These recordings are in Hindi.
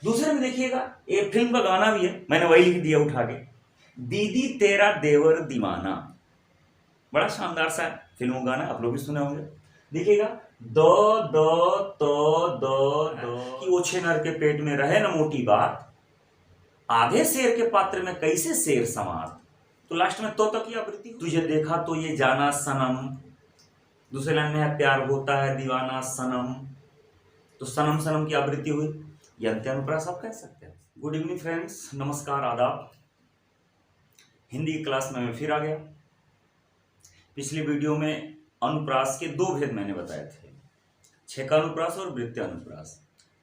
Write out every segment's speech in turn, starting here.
दूसरे में देखिएगा, ये फिल्म का गाना भी है, मैंने वही लिख दिया उठा के, दीदी तेरा देवर दीवाना। बड़ा शानदार सा फिल्म का गाना, आप लोग भी सुने होंगे। देखिएगा, दो दो तो दो कि ओछे नर के पेट में रहे न मोटी बात, आधे शेर के पात्र में कैसे शेर समात। तो लास्ट में तो की आवृत्ति, तुझे देखा तो ये जाना सनम। दूसरे लाइन में है प्यार होता है दीवाना सनम, तो सनम सनम की आवृत्ति हुई, ये अंत्यानुप्रास आप कह सकते हैं। गुड इवनिंग फ्रेंड्स, नमस्कार आदाब। हिंदी की क्लास में मैं फिर आ गया। पिछली वीडियो में अनुप्रास के दो भेद मैंने बताए थे, छेकानुप्रास और वृत्त्यानुप्रास।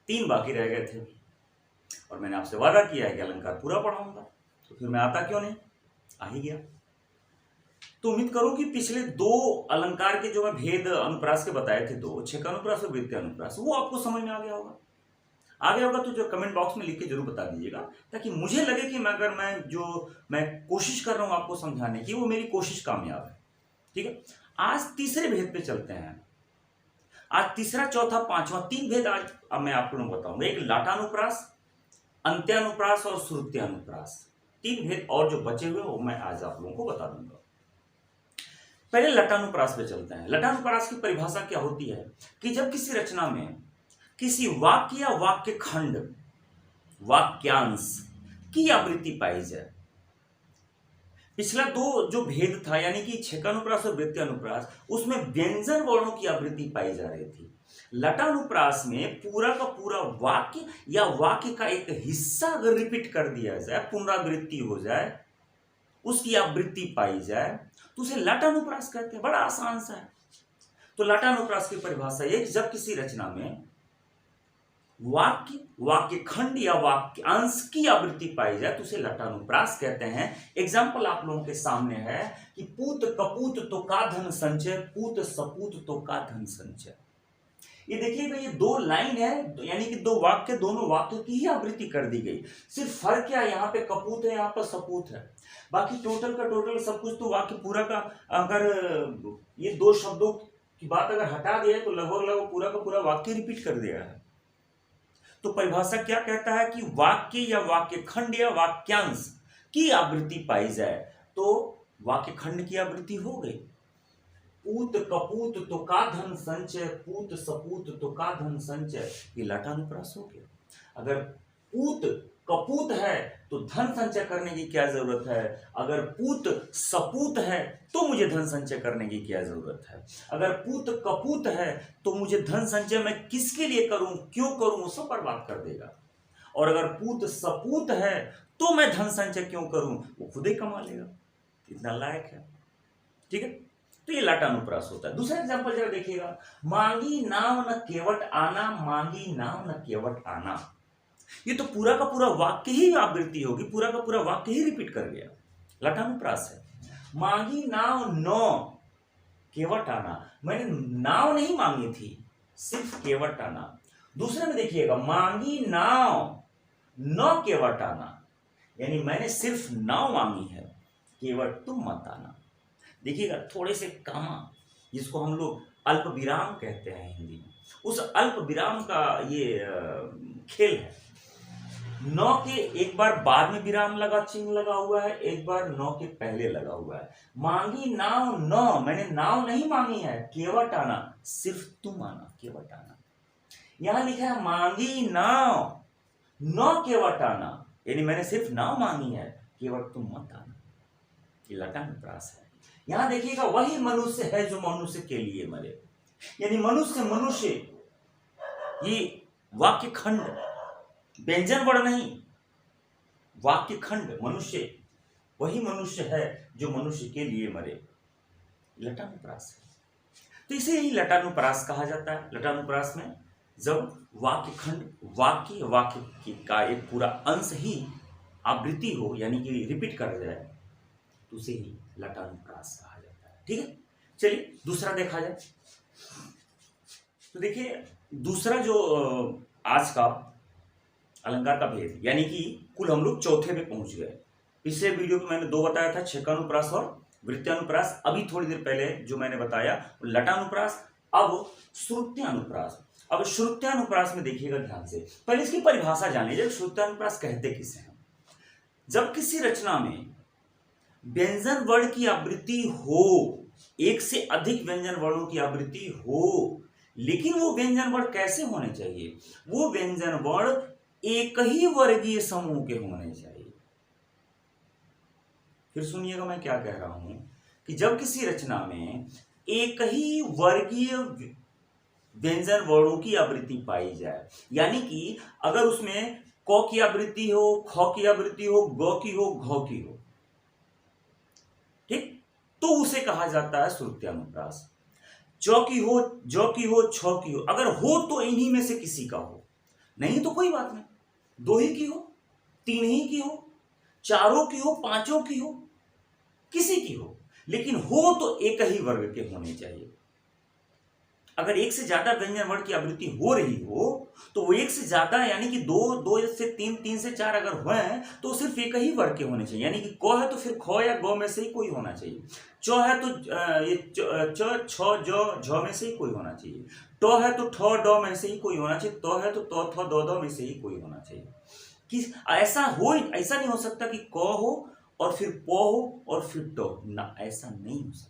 3 बाकी रह गए थे और मैंने आपसे वादा किया है कि अलंकार पूरा पढ़ाऊंगा, तो फिर मैं आता क्यों नहीं, आ ही गया। तो उम्मीद करूं कि पिछले 2 अलंकार के जो मैं भेद अनुप्रास के बताए थे, 2 छेकानुप्रास और वृत्त्यानुप्रास, वो आपको समझ में आ गया होगा। तो जो कमेंट बॉक्स में लिख के जरूर बता दीजिएगा, ताकि मुझे लगे कि मैं कोशिश कर रहा हूं आपको समझाने की, वो मेरी कोशिश कामयाब है। ठीक है, आज तीसरे भेद पे चलते हैं। आज तीसरा, चौथा, पांचवा 3 भेद आज अब मैं आप लोगों को बताऊंगा। एक लाटानुप्रास, अंत्यानुप्रास और श्रुत्यानुप्रास, 3 भेद और जो बचे हुए वो मैं आज आप लोगों को बता दूंगा। पहले लटानुप्रास पे चलते हैं। लटानुप्रास की परिभाषा क्या होती है कि जब किसी रचना में किसी वाक्य या वाक्य खंड, वाक्यांश की आवृत्ति पाई जाए। पिछला 2 जो भेद था, यानी कि छेकानुप्रास और वृत्त्यानुप्रास, उसमें व्यंजन वर्णों की आवृत्ति पाई जा रही थी। लटानुप्रास में पूरा का पूरा वाक्य या वाक्य का एक हिस्सा अगर रिपीट कर दिया जाए, पुनरावृत्ति हो जाए, उसकी आवृत्ति पाई जाए, तो उसे लटानुप्रास कहते हैं। बड़ा आसान सा है। तो लटानुप्रास की परिभाषा ये, जब किसी रचना में वाक्य, वाक्य खंड या वाक्यांश की आवृत्ति पाई जाए तो उसे लटानुप्रास कहते हैं। एग्जाम्पल आप लोगों के सामने है कि पूत कपूत तो का धन संचय, पूत सपूत तो का धन संचय। ये देखिएगा, ये 2 लाइन है, यानी कि 2 वाक्य, दोनों वाक्य की ही आवृत्ति कर दी गई। सिर्फ फर्क क्या है, यहाँ पे कपूत है, यहाँ पर सपूत है। बाकी टोटल का टोटल सब कुछ तो वाक्य पूरा का, अगर ये 2 शब्दों की बात अगर हटा दिया तो लगभग पूरा का पूरा वाक्य रिपीट कर दिया है। तो परिभाषा क्या कहता है कि वाक्य या वाक्य खंड या वाक्यांश की आवृत्ति पाई जाए, तो वाक्य खंड की आवृत्ति हो गई। पूत कपूत तो का धन संचय, पूत सपूत तो का धन संचय, ये लटानुप्रास हो गया। अगर पूत कपूत है तो धन संचय करने की क्या जरूरत है, अगर पूत सपूत है तो मुझे धन संचय करने की क्या जरूरत है, अगर पूत कपूत है तो मुझे धन संचय मैं किसके लिए करूं, क्यों करूं, वो सब बर्बाद कर देगा। और अगर पूत सपूत है तो मैं धन संचय क्यों करूं, वो खुद ही कमा लेगा, इतना लायक है। ठीक है, तो ये लटानुप्रास होता है। दूसरा एग्जांपल जरा देखिएगा, मांगी नाव न केवट आना, मांगी नाव न केवट आना। ये तो पूरा का पूरा वाक्य ही आवृत्ति होगी, पूरा का पूरा वाक्य ही रिपीट कर गया, लटानुप्रास है। मांगी नाव नो केवट आना, मैंने नाव नहीं मांगी थी, सिर्फ केवट आना। दूसरे में देखिएगा, मांगी नाव नो केवट आना, यानी मैंने सिर्फ नाव मांगी है, केवट तुम मत आना। देखिएगा, थोड़े से कामा, जिसको हम लोग अल्प विराम कहते हैं हिंदी में, उस अल्प विराम का ये खेल है। नौ के एक बार बाद में विराम लगा, चिन्ह लगा हुआ है, एक बार 9 के पहले लगा हुआ है। मांगी नाव नौ, मैंने नाव नहीं मांगी है, केवट आना, सिर्फ तुम आना, केवट आना। यहां लिखा है मांगी नाव नौ केवट आना, यानी मैंने सिर्फ नाव मांगी है, केवट तुम मत आना। ये लटानुप्रास है। यहां देखिएगा, वही मनुष्य है जो मनुष्य के लिए मरे, यानी मनुष्य, ये वाक्य खंड, व्यंजन वर्ण नहीं, वाक्य खंड मनुष्य, वही मनुष्य है जो मनुष्य के लिए मरे, लटानुप्रास है। तो इसे ही लटानुप्रास कहा जाता है। लटानुप्रास में जब वाक्य खंड, वाक्य का एक पूरा अंश ही आवृत्ति हो, यानी कि रिपीट कर जाए, तो उसे ही लटानुप्रास कहा जाता है। ठीक है, चलिए दूसरा देखा जाए। तो देखिए, दूसरा जो आज का अलंकार का भेद, यानी कि कुल हम लोग चौथे पे पहुंच गए। पिछले वीडियो में मैंने 2 बताया था, छेकानुप्रास और वृत्त्यानुप्रास। अभी थोड़ी देर पहले जो मैंने बताया लटानुप्रास, अब श्रुत्यानुप्रास। अब श्रुत्यानुप्रास में देखिएगा ध्यान से, पहले इसकी परिभाषा जान लीजिए, श्रुत्यानुप्रास कहते किसे हैं। जब किसी रचना में व्यंजन वर्ण की आवृत्ति हो, एक से अधिक व्यंजन वर्णों की आवृत्ति हो, लेकिन वो व्यंजन वर्ण कैसे होने चाहिए, वो व्यंजन वर्ण एक ही वर्गीय समूह के होने चाहिए। फिर सुनिएगा मैं क्या कह रहा हूं, कि जब किसी रचना में एक ही वर्गीय व्यंजन वर्णों की आवृत्ति पाई जाए, यानी कि अगर उसमें क की आवृत्ति हो, ख की आवृत्ति हो, ग की हो, घ की हो, ठीक, तो उसे कहा जाता है श्रुत्यानुप्रास। च की हो, ज की हो, छ की हो, अगर हो तो इन्हीं में से किसी का हो, नहीं तो कोई बात नहीं, दो ही की हो, तीन ही की हो, चारों की हो, पांचों की हो, किसी की हो, लेकिन हो तो एक ही वर्ग के होने चाहिए। अगर एक से ज्यादा व्यंजन वर्ण की आवृत्ति हो रही हो तो वो एक से ज्यादा यानी कि दो, दो से तीन, तीन से चार अगर हुए तो सिर्फ एक ही वर्ग के होने चाहिए, यानी कि क है तो फिर ख या ग में से ही कोई होना चाहिए, च है तो ये च, छ, ज, झ में से ही कोई होना चाहिए, ट है तो ठ, ड में से ही कोई होना चाहिए, त है तो त, थ, द, द में से ही कोई होना चाहिए। कि ऐसा नहीं हो सकता कि क हो और फिर प हो और फिर ट ना, ऐसा नहीं हो सकता।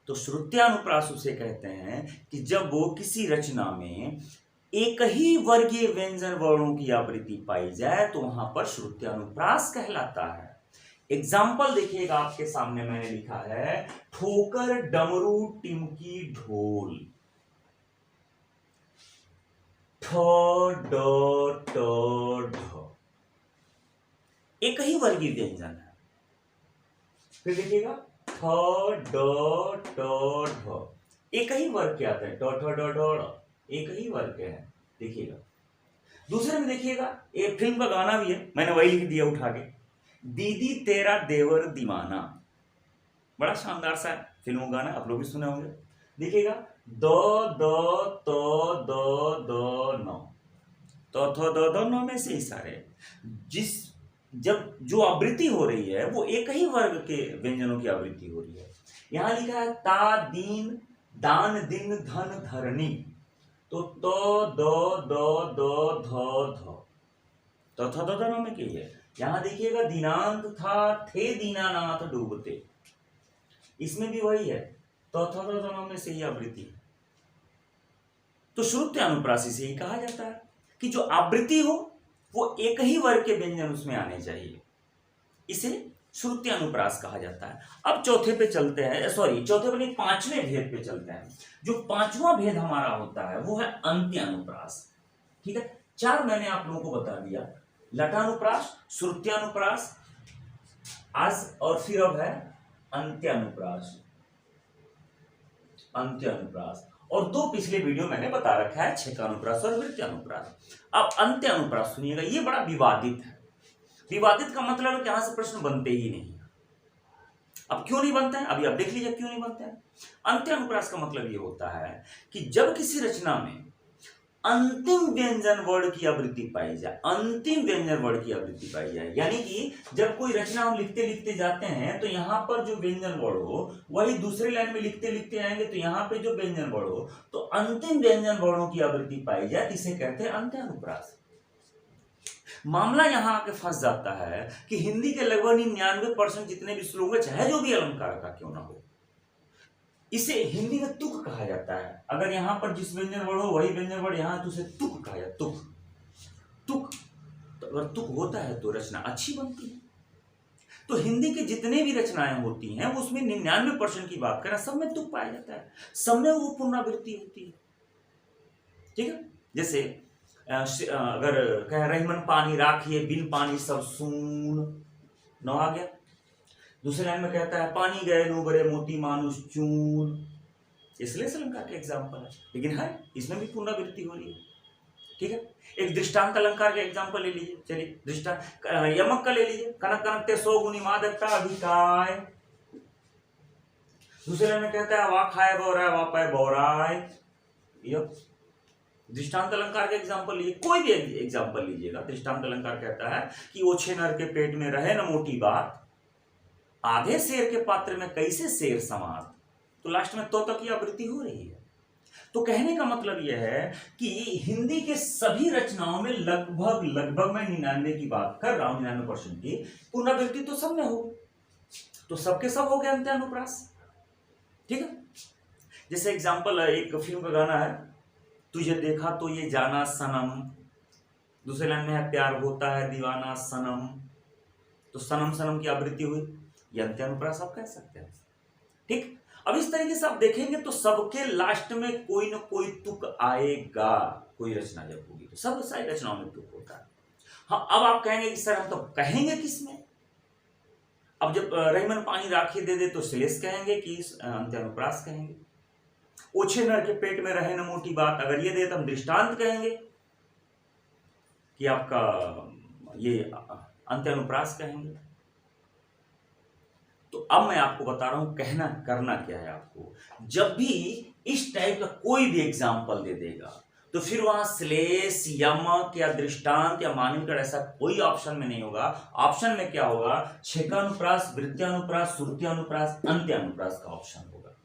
तो श्रुत्यानुप्रास उसे कहते हैं कि जब वो किसी रचना में एक ही वर्गीय व्यंजन वर्णों की आवृत्ति पाई जाए तो वहां पर श्रुत्यानुप्रास कहलाता है। एग्जाम्पल देखिएगा, आपके सामने मैंने लिखा है, ठोकर डमरू टिमकी ढोल, ठ ड ट ढ, एक ही वर्गीय व्यंजन है। फिर देखिएगा ठ ड ट ढ, एक ही वर्ग के आता है, ट ठ ड ढ, एक ही वर्ग के है। देखिएगा दूसरे में देखिएगा, एक फिल्म का गाना भी है, मैंने वही लिख दिया उठा के, दीदी तेरा देवर दीवाना, बड़ा शानदार सा फिल्म गाना, आप लोग भी सुने होंगे। देखिएगा द द त द द न, तो थ द द न में से ही सारे जब जो आवृत्ति हो रही है वो एक ही वर्ग के व्यंजनों की आवृत्ति हो रही है। यहां लिखा है ता दीन दान दिन धन धरनी, तो द द ध ध, तो थ द द में क्या है। यहां देखिएगा दिनांत था थे दीनानाथ डूबते, इसमें भी वही है, तो थ द द में से ही आवृत्ति है। तो श्रुत्यानुप्रास से ही कहा जाता है कि जो आवृत्ति हो वो एक ही वर्ग के व्यंजन उसमें आने चाहिए, इसे श्रुत्यानुप्रास कहा जाता है। अब चौथे पे चलते हैं, चौथे पे नहीं, पांचवें भेद पे चलते हैं। जो पांचवा भेद हमारा होता है वो है अंत्यानुप्रास। ठीक है, चार मैंने आप लोगों को बता दिया, लटानुप्रास, श्रुत्यानुप्रास, आज और फिर अब है अंत्यानुप्रास। अंत्यानुप्रास और दो पिछले वीडियो मैंने बता रखा है, छेकानुप्रास और वृत्यानुप्रास। अब अंत्यानुप्रास सुनिएगा, ये बड़ा विवादित है। विवादित का मतलब है कि यहां से प्रश्न बनते ही नहीं। अब क्यों नहीं बनते हैं, अभी आप देख लीजिए क्यों नहीं बनते हैं। अंत्यानुप्रास का मतलब ये होता है कि जब किसी रचना में अंतिम व्यंजन वर्ण की आवृत्ति पाई जाए, अंतिम व्यंजन वर्ण की आवृत्ति पाई जाए, यानी कि जब कोई रचना हम लिखते लिखते जाते हैं तो यहाँ पर जो व्यंजन वर्ण हो वही दूसरे लाइन में लिखते लिखते आएंगे तो यहाँ पे जो व्यंजन वर्ण हो तो अंतिम व्यंजन वर्णों की आवृत्ति पाई जाए, इसे कहते हैं अंत्यानुप्रास। मामला यहाँ आके फंस जाता है कि हिंदी के लगभग 99% जितने भी श्लोक है, चाहे जो भी अलंकार का क्यों ना हो, इसे हिंदी में तुक कहा जाता है। अगर यहां पर जिस व्यंजन वर्ण हो वही व्यंजन वर्ण यहां तो उसे तुक कहा जाता है। तुक तुक, तो अगर तुक होता है तो रचना अच्छी बनती है। तो हिंदी के जितने भी रचनाएं होती हैं वो उसमें 99% की बात करें, सब में तुक पाया जाता है, सब में वो पुनरावृत्ति होती है। ठीक है, जैसे अगर कह रहीमन पानी राखिए बिन पानी सब सून, न आ गया। दूसरे लाइन में कहता है पानी गए नो बड़े मोती मानुष चून, इसलिए अलंकार के एग्जाम्पल है, लेकिन है इसमें भी पुनरावृत्ति हो रही है। ठीक है, एक दृष्टांत अलंकार का एग्जाम्पल ले लीजिए, चलिए दृष्टांत यमक का ले लीजिए, कनक कनकते सो गुनी मादकता अधिकाय। दूसरे लाइन में कहता है वा खाए बोराय वा पाए बोराय। दृष्टांत अलंकार के एग्जाम्पल लीजिए, कोई भी एग्जाम्पल लीजिएगा। दृष्टांत अलंकार कहता है कि ओछे नर के पेट में रहे न मोटी बात, आधे शेर के पात्र में कैसे शेर समात, तो लास्ट में तो की आवृत्ति हो रही है। तो कहने का मतलब यह है कि हिंदी के सभी रचनाओं में लगभग लगभग मैं 99 की बात कर रहा हूं, 99% की पुनरावृत्ति तो सब में हो, तो सबके सब हो गया अंत्यानुप्रास। ठीक है, जैसे एग्जांपल एक फिल्म का गाना है, तुझे देखा तो ये जाना सनम, दूसरे लाइन में है प्यार होता है दीवाना सनम, तो सनम सनम की आवृत्ति हुई, ये अंत्यानुप्रास आप कह सकते हैं। ठीक, अब इस तरीके से आप देखेंगे तो सबके लास्ट में कोई ना कोई तुक आएगा, कोई रचना जब होगी तो सब सारी रचनाओं में तुक होता है। हाँ, अब आप कहेंगे कि सर हम तो कहेंगे किसमें, अब जब रहीमन पानी राखी दे दे तो श्लेष कहेंगे कि अंत्यानुप्रास कहेंगे, ओछे नर के पेट में रहे न मोटी बात अगर ये दे तो हम दृष्टांत कहेंगे कि आपका ये अंत्यानुप्रास कहेंगे। तो अब मैं आपको बता रहा हूं कहना करना क्या है आपको, जब भी इस टाइप का कोई भी एग्जाम्पल दे देगा तो फिर वहां श्लेष यमक या दृष्टांत या मानवीकरण ऐसा कोई ऑप्शन में नहीं होगा। ऑप्शन में क्या होगा, छेकानुप्रास, वृत्त्यानुप्रास, श्रुत्यानुप्रास, अंत्यानुप्रास का ऑप्शन होगा।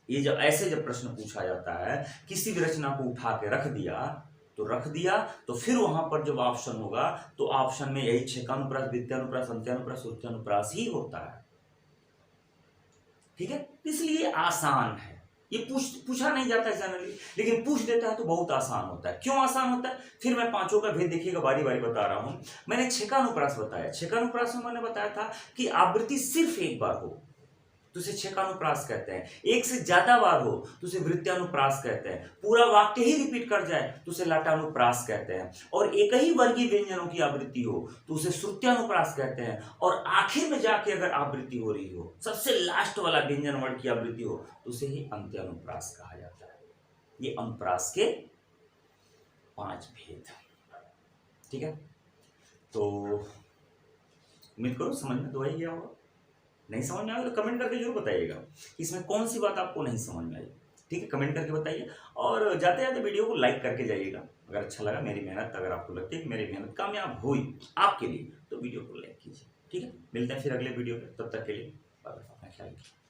ये जब ऐसे जब प्रश्न पूछा जाता है, किसी भी रचना को उठा के रख दिया तो फिर वहां पर जब ऑप्शन होगा तो ऑप्शन में यही छेकानुप्रास, वृत्त्यानुप्रास, अंत्यानुप्रास, श्रुत्यानुप्रास ही होता है। ठीक है, इसलिए आसान है, ये पूछा नहीं जाता है जनरली, लेकिन पूछ देता है तो बहुत आसान होता है। क्यों आसान होता है, फिर मैं पांचों का भेद देखिएगा, बारी बारी बता रहा हूं। मैंने छेकानुप्रास बताया, छेकानुप्रास में मैंने बताया था कि आवृत्ति सिर्फ एक बार हो तो उसे छेकानुप्रास कहते हैं, एक से ज्यादा बार हो तो उसे वृत्त्यानुप्रास कहते हैं, पूरा वाक्य ही रिपीट कर जाए तो उसे लाटानुप्रास कहते हैं, और एक ही वर्गीय व्यंजनों की आवृत्ति हो तो उसे श्रुत्यानुप्रास कहते हैं, और आखिर में जाके अगर आवृत्ति हो रही हो, सबसे लास्ट वाला व्यंजन वर्ग की आवृत्ति हो तो उसे ही अंत्यानुप्रास कहा जाता है। ये अनुप्रास के 5 भेद। ठीक है, तो उम्मीद करो समझ में तो आई गया होगा। नहीं समझ में आया तो कमेंट करके जरूर बताइएगा इसमें कौन सी बात आपको नहीं समझ में आई। ठीक है, कमेंट करके बताइए, और जाते जाते वीडियो को लाइक करके जाइएगा। अगर अच्छा लगा मेरी मेहनत, अगर आपको लगती है कि मेरी मेहनत कामयाब हुई आपके लिए तो वीडियो को लाइक कीजिए। ठीक है, मिलते हैं फिर अगले वीडियो पे, तब तक के लिए अपना ख्याल रखिए।